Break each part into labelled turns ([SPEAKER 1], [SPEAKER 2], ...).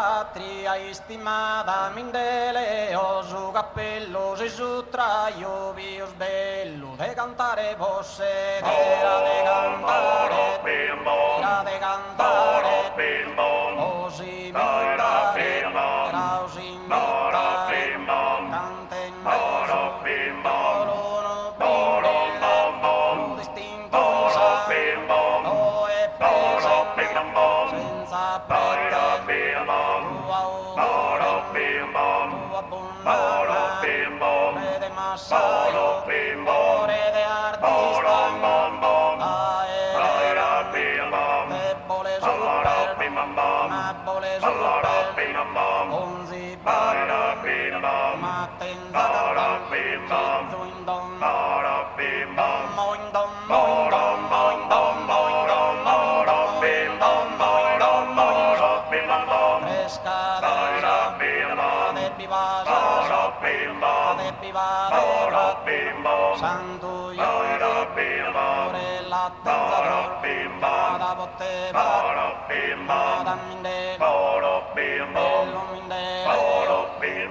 [SPEAKER 1] patria istimata mindele o su cappello si sottraio più sbello de cantare posse era de cantare osi mitare era osi mitare canta in mezzo orono bimbe distinto o e presente senza pretendere tua abbondante vede massaio ore de artista debole super mabole super onzi mattenza zuindon moindon moindon moindon moindon santo io ore l'attenzador da botte da mindele bello mindele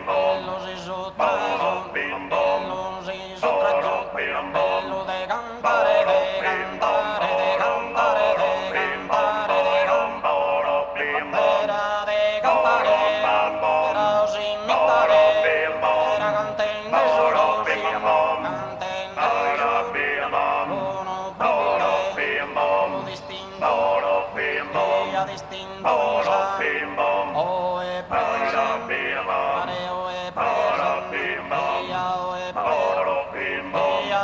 [SPEAKER 1] bello si sottraggio bello si sottraggio bello de cantare de cantare de cantare de cantare de era de cantare era osi imitare era cantende solo si cantende uno bimbo uno distinto via distintosa o è presa mare o è presa via o è presa via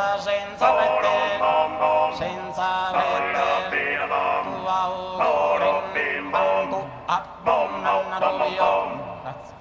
[SPEAKER 1] senza rete tua o tanto abbondanno io grazie